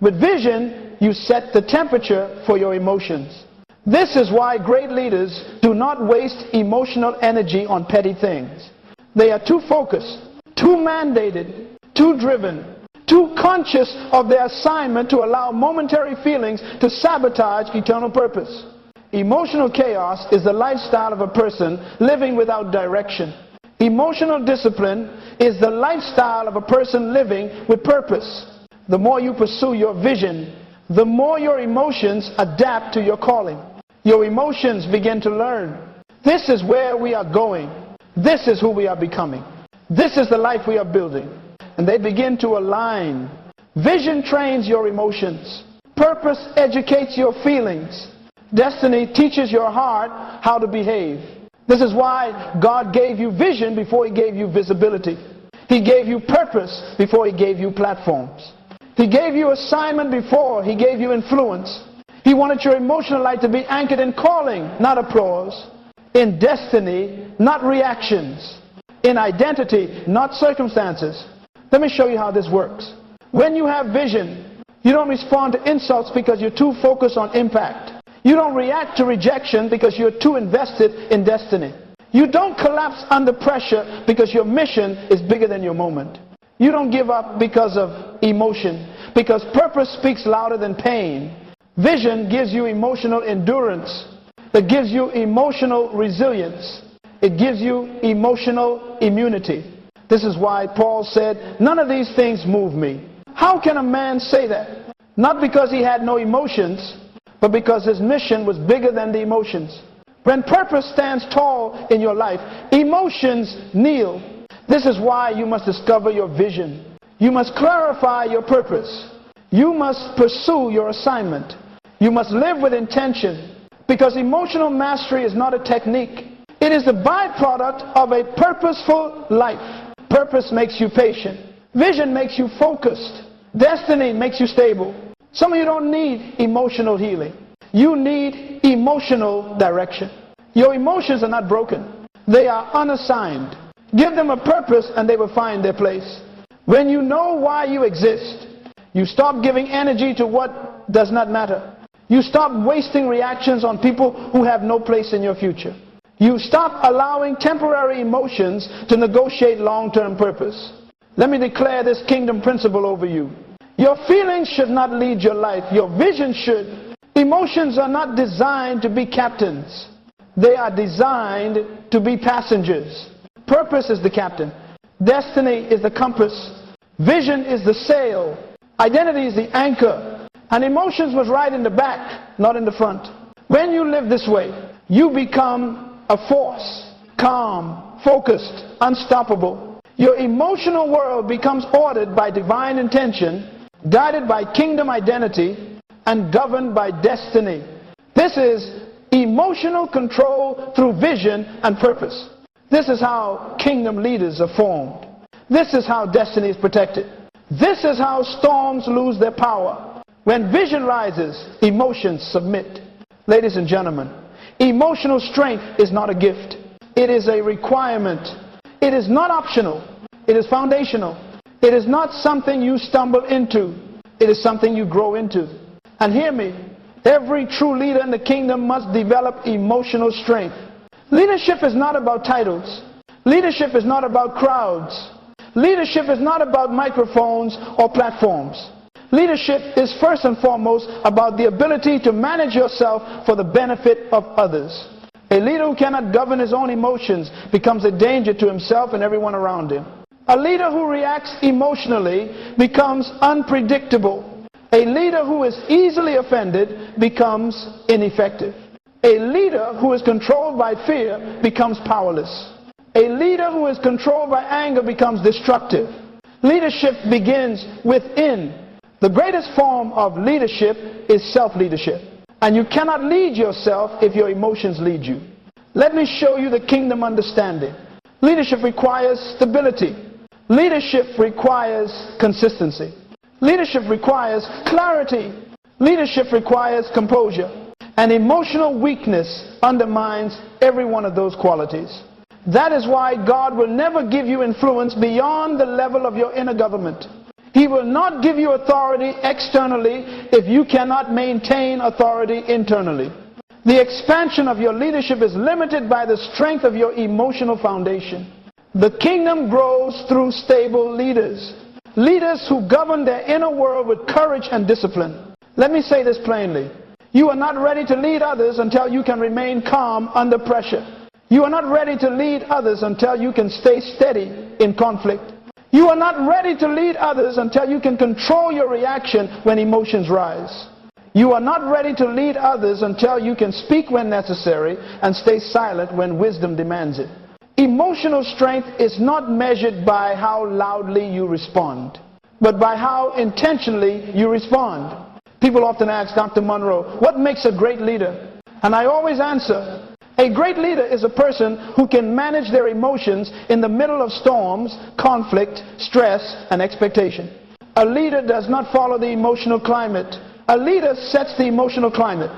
With vision, you set the temperature for your emotions. This is why great leaders do not waste emotional energy on petty things. They are too focused, too mandated, too driven, too conscious of their assignment to allow momentary feelings to sabotage eternal purpose. Emotional chaos is the lifestyle of a person living without direction. Emotional discipline is the lifestyle of a person living with purpose. The more you pursue your vision, the more your emotions adapt to your calling. Your emotions begin to learn. This is where we are going. This is who we are becoming. This is the life we are building. And they begin to align. Vision trains your emotions. Purpose educates your feelings. Destiny teaches your heart how to behave. This is why God gave you vision before He gave you visibility. He gave you purpose before He gave you platforms. He gave you assignment before He gave you influence. He wanted your emotional life to be anchored in calling, not applause. In destiny, not reactions. In identity, not circumstances. Let me show you how this works. When you have vision, you don't respond to insults because you're too focused on impact. You don't react to rejection because you're too invested in destiny. You don't collapse under pressure because your mission is bigger than your moment. You don't give up because of emotion, because purpose speaks louder than pain. Vision gives you emotional endurance. It gives you emotional resilience. It gives you emotional immunity. This is why Paul said, none of these things move me. How can a man say that? Not because he had no emotions, but because his mission was bigger than the emotions. When purpose stands tall in your life, emotions kneel. This is why you must discover your vision. You must clarify your purpose. You must pursue your assignment. You must live with intention. Because emotional mastery is not a technique. It It is the byproduct of a purposeful life. Purpose makes you patient. Vision makes you focused. Destiny makes you stable. Some of you don't need emotional healing. You need emotional direction. Your emotions are not broken. They are unassigned. Give them a purpose and they will find their place. When you know why you exist, you stop giving energy to what does not matter. You stop wasting reactions on people who have no place in your future. You stop allowing temporary emotions to negotiate long-term purpose. Let me declare this kingdom principle over you. Your feelings should not lead your life. Your vision should. Emotions are not designed to be captains. They are designed to be passengers. Purpose is the captain. Destiny is the compass. Vision is the sail. Identity is the anchor. And emotions was right in the back, not in the front. When you live this way, you become a force, calm, focused, unstoppable. Your emotional world becomes ordered by divine intention, guided by kingdom identity, and governed by destiny. This is emotional control through vision and purpose. This is how kingdom leaders are formed. This is how destiny is protected. This is how storms lose their power. When vision rises, emotions submit. Ladies and gentlemen, emotional strength is not a gift. It is a requirement. It is not optional. It is foundational. It is not something you stumble into. It is something you grow into. And hear me, every true leader in the kingdom must develop emotional strength. Leadership is not about titles. Leadership is not about crowds. Leadership is not about microphones or platforms. Leadership is first and foremost about the ability to manage yourself for the benefit of others. A leader who cannot govern his own emotions becomes a danger to himself and everyone around him. A leader who reacts emotionally becomes unpredictable. A leader who is easily offended becomes ineffective. A leader who is controlled by fear becomes powerless. A leader who is controlled by anger becomes destructive. Leadership begins within. The greatest form of leadership is self-leadership. And you cannot lead yourself if your emotions lead you. Let me show you the kingdom understanding. Leadership requires stability. Leadership requires consistency. Leadership requires clarity. Leadership requires composure. And emotional weakness undermines every one of those qualities. That is why God will never give you influence beyond the level of your inner government. He will not give you authority externally if you cannot maintain authority internally. The expansion of your leadership is limited by the strength of your emotional foundation. The kingdom grows through stable leaders. Leaders who govern their inner world with courage and discipline. Let me say this plainly. You are not ready to lead others until you can remain calm under pressure. You are not ready to lead others until you can stay steady in conflict. You are not ready to lead others until you can control your reaction when emotions rise. You are not ready to lead others until you can speak when necessary and stay silent when wisdom demands it. Emotional strength is not measured by how loudly you respond, but by how intentionally you respond. People often ask Dr. Munroe, what makes a great leader? And I always answer, a great leader is a person who can manage their emotions in the middle of storms, conflict, stress, and expectation. A leader does not follow the emotional climate. A leader sets the emotional climate.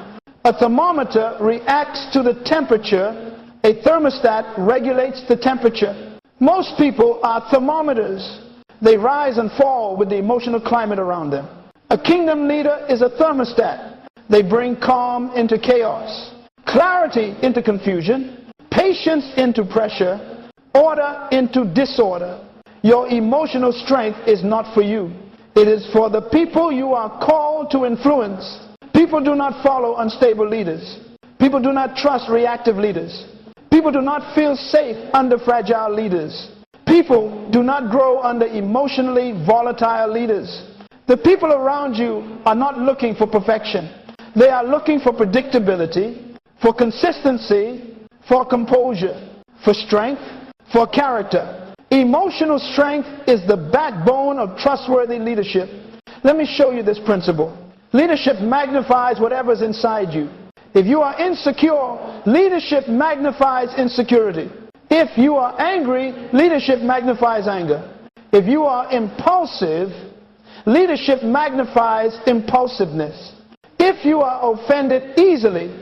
A thermometer reacts to the temperature. A thermostat regulates the temperature. Most people are thermometers. They rise and fall with the emotional climate around them. A kingdom leader is a thermostat. They bring calm into chaos, clarity into confusion, patience into pressure, order into disorder. Your emotional strength is not for you. It is for the people you are called to influence. People do not follow unstable leaders. People do not trust reactive leaders. People do not feel safe under fragile leaders. People do not grow under emotionally volatile leaders. The people around you are not looking for perfection. They are looking for predictability, for consistency, for composure, for strength, for character. Emotional strength is the backbone of trustworthy leadership. Let me show you this principle. Leadership magnifies whatever's inside you. If you are insecure, leadership magnifies insecurity. If you are angry, leadership magnifies anger. If you are impulsive, leadership magnifies impulsiveness. If you are offended easily,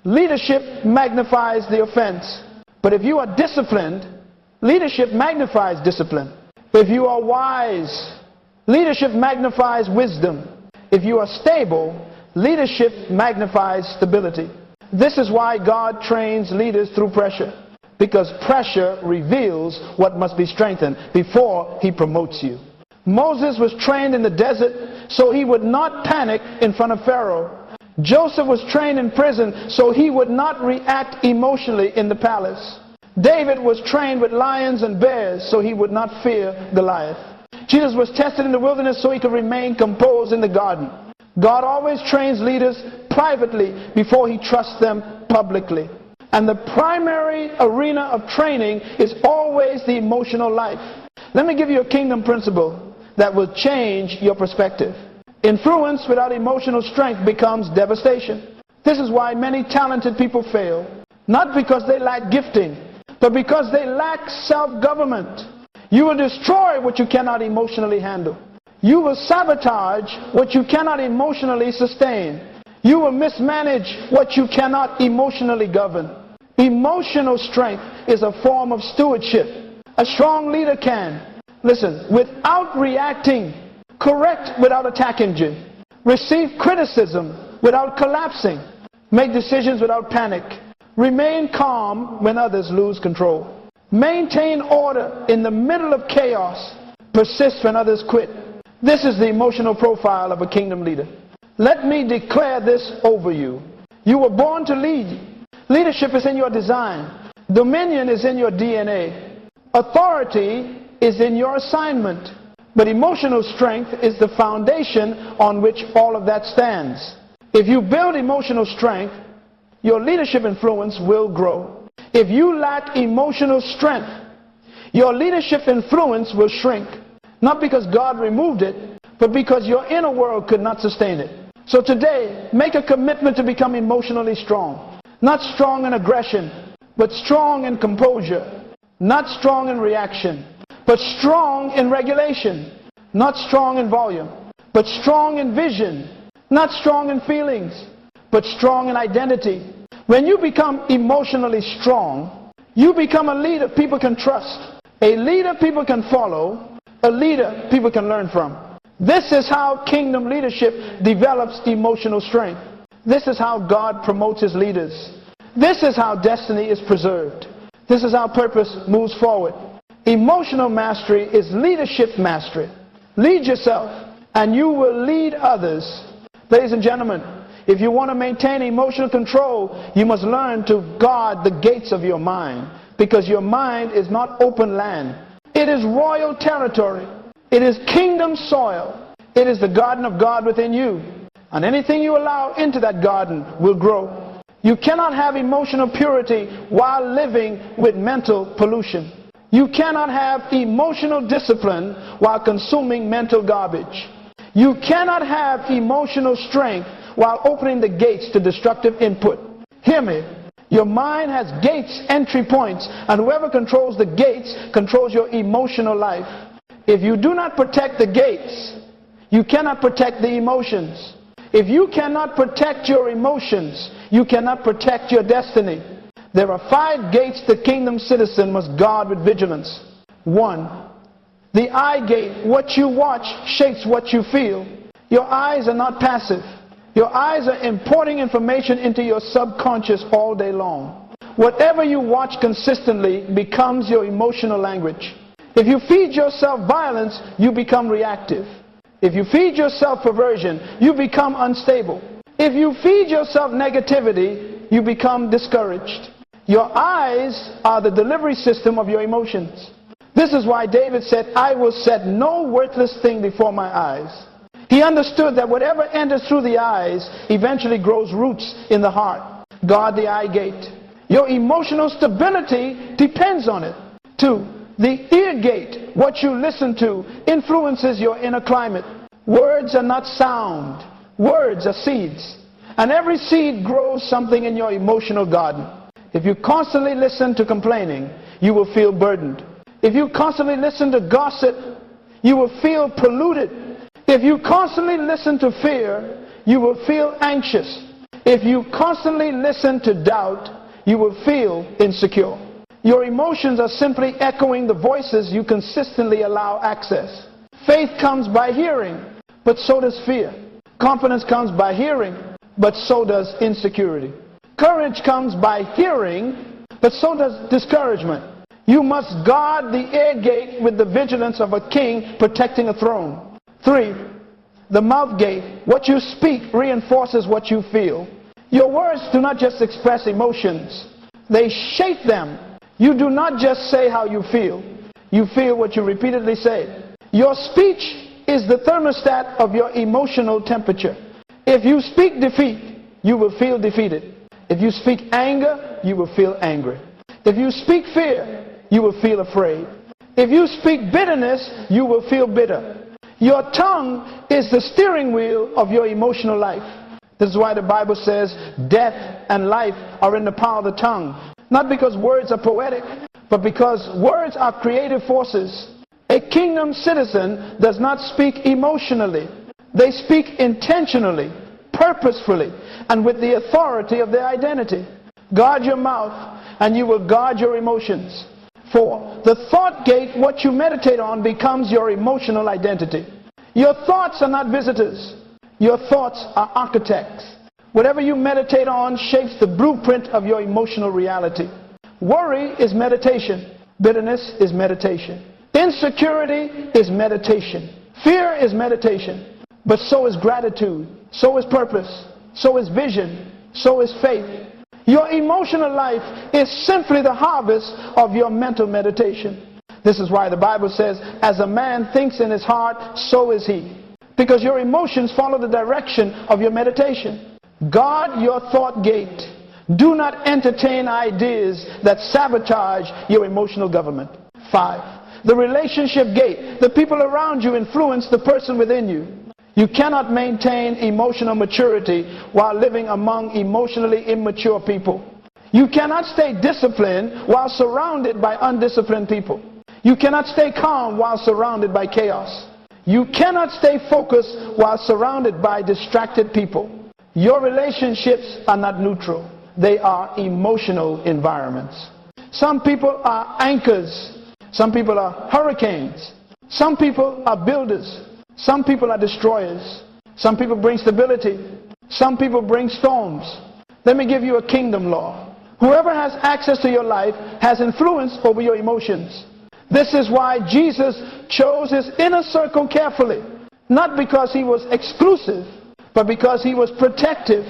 leadership magnifies the offense. But if you are disciplined, leadership magnifies discipline. If you are wise, leadership magnifies wisdom. If you are stable, leadership magnifies stability. This is why God trains leaders through pressure. Because pressure reveals what must be strengthened before he promotes you. Moses was trained in the desert so he would not panic in front of Pharaoh. Joseph was trained in prison so he would not react emotionally in the palace. David was trained with lions and bears so he would not fear Goliath. Jesus was tested in the wilderness so he could remain composed in the garden. God always trains leaders privately before he trusts them publicly. And the primary arena of training is always the emotional life. Let me give you a kingdom principle that will change your perspective. Influence without emotional strength becomes devastation. This is why many talented people fail. Not because they lack gifting, but because they lack self-government. You will destroy what you cannot emotionally handle. You will sabotage what you cannot emotionally sustain. You will mismanage what you cannot emotionally govern. Emotional strength is a form of stewardship. A strong leader can, listen, without reacting, correct without attack engine, receive criticism without collapsing, make decisions without panic, remain calm when others lose control, maintain order in the middle of chaos, persist when others quit. This is the emotional profile of a kingdom leader. Let me declare this over you. You were born to lead. Leadership is in your design. Dominion is in your DNA. Authority is in your assignment. But emotional strength is the foundation on which all of that stands. If you build emotional strength, your leadership influence will grow. If you lack emotional strength, your leadership influence will shrink. Not because God removed it, but because your inner world could not sustain it. So today, make a commitment to become emotionally strong. Not strong in aggression, but strong in composure. Not strong in reaction, but strong in regulation. Not strong in volume, but strong in vision. Not strong in feelings, but strong in identity. When you become emotionally strong, you become a leader people can trust. A leader people can follow. A leader people can learn from. This is how kingdom leadership develops emotional strength. This is how God promotes his leaders. This is how destiny is preserved. This is how purpose moves forward. Emotional mastery is leadership mastery. Lead yourself and you will lead others. Ladies and gentlemen, if you want to maintain emotional control, you must learn to guard the gates of your mind, because your mind is not open land. It is royal territory. It is kingdom soil. It is the garden of God within you. And anything you allow into that garden will grow. You cannot have emotional purity while living with mental pollution. You cannot have emotional discipline while consuming mental garbage. You cannot have emotional strength while opening the gates to destructive input. Hear me. Your mind has gates, entry points, and whoever controls the gates controls your emotional life. If you do not protect the gates, you cannot protect the emotions. If you cannot protect your emotions, you cannot protect your destiny. There are 5 gates the kingdom citizen must guard with vigilance. 1, the eye gate. What you watch shapes what you feel. Your eyes are not passive. Your eyes are importing information into your subconscious all day long. Whatever you watch consistently becomes your emotional language. If you feed yourself violence, you become reactive. If you feed yourself perversion, you become unstable. If you feed yourself negativity, you become discouraged. Your eyes are the delivery system of your emotions. This is why David said, I will set no worthless thing before my eyes. He understood that whatever enters through the eyes eventually grows roots in the heart. Guard the eye gate. Your emotional stability depends on it. 2, the ear gate. What you listen to influences your inner climate. Words are not sound. Words are seeds. And every seed grows something in your emotional garden. If you constantly listen to complaining, you will feel burdened. If you constantly listen to gossip, you will feel polluted. If you constantly listen to fear, you will feel anxious. If you constantly listen to doubt, you will feel insecure. Your emotions are simply echoing the voices you consistently allow access. Faith comes by hearing, but so does fear. Confidence comes by hearing, but so does insecurity. Courage comes by hearing, but so does discouragement. You must guard the ear gate with the vigilance of a king protecting a throne. 3. The mouth gate. What you speak reinforces what you feel. Your words do not just express emotions, they shape them. You do not just say how you feel what you repeatedly say. Your speech is the thermostat of your emotional temperature. If you speak defeat, you will feel defeated. If you speak anger, you will feel angry. If you speak fear, you will feel afraid. If you speak bitterness, you will feel bitter. Your tongue is the steering wheel of your emotional life. This is why the Bible says death and life are in the power of the tongue. Not because words are poetic, but because words are creative forces. A kingdom citizen does not speak emotionally. They speak intentionally, purposefully, and with the authority of their identity. Guard your mouth, and you will guard your emotions. 4. The thought gate, what you meditate on, becomes your emotional identity. Your thoughts are not visitors. Your thoughts are architects. Whatever you meditate on shapes the blueprint of your emotional reality. Worry is meditation. Bitterness is meditation. Insecurity is meditation. Fear is meditation. But so is gratitude. So is purpose. So is vision. So is faith. Your emotional life is simply the harvest of your mental meditation. This is why the Bible says, as a man thinks in his heart, so is he. Because your emotions follow the direction of your meditation. Guard your thought gate. Do not entertain ideas that sabotage your emotional government. 5. The relationship gate. The people around you influence the person within you. You cannot maintain emotional maturity while living among emotionally immature people. You cannot stay disciplined while surrounded by undisciplined people. You cannot stay calm while surrounded by chaos. You cannot stay focused while surrounded by distracted people. Your relationships are not neutral. They are emotional environments. Some people are anchors. Some people are hurricanes. Some people are builders. Some people are destroyers. Some people bring stability. Some people bring storms. Let me give you a kingdom law. Whoever has access to your life has influence over your emotions. This is why Jesus chose his inner circle carefully. Not because he was exclusive, but because he was protective.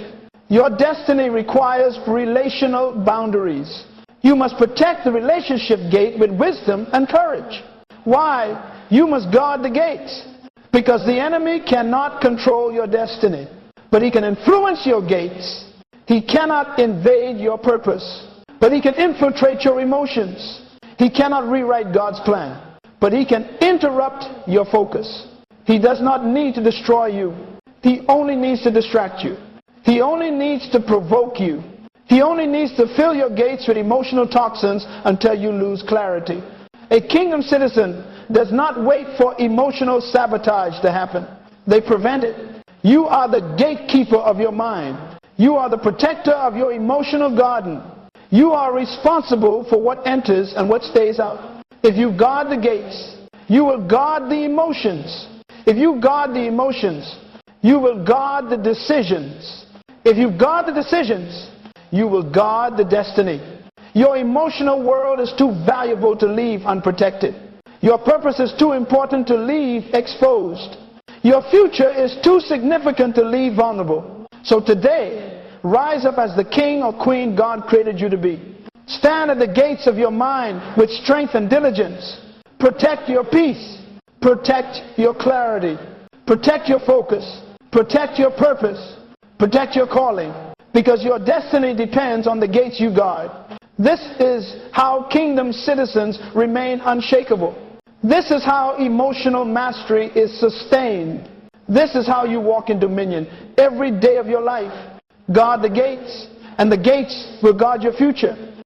Your destiny requires relational boundaries. You must protect the relationship gate with wisdom and courage. Why? You must guard the gates. Because the enemy cannot control your destiny, but he can influence your gates. He cannot invade your purpose, but he can infiltrate your emotions. He cannot rewrite God's plan, but he can interrupt your focus. He does not need to destroy you. He only needs to distract you. He only needs to provoke you. He only needs to fill your gates with emotional toxins until you lose clarity. A kingdom citizen does not wait for emotional sabotage to happen. They prevent it. You are the gatekeeper of your mind. You are the protector of your emotional garden. You are responsible for what enters and what stays out. If you guard the gates, you will guard the emotions. If you guard the emotions, you will guard the decisions. If you guard the decisions, you will guard the destiny. Your emotional world is too valuable to leave unprotected. Your purpose is too important to leave exposed. Your future is too significant to leave vulnerable. So today, rise up as the king or queen God created you to be. Stand at the gates of your mind with strength and diligence. Protect your peace. Protect your clarity. Protect your focus. Protect your purpose. Protect your calling. Because your destiny depends on the gates you guard. This is how kingdom citizens remain unshakable. This is how emotional mastery is sustained. This is how you walk in dominion every day of your life. guard the gates, and the gates will guard your future.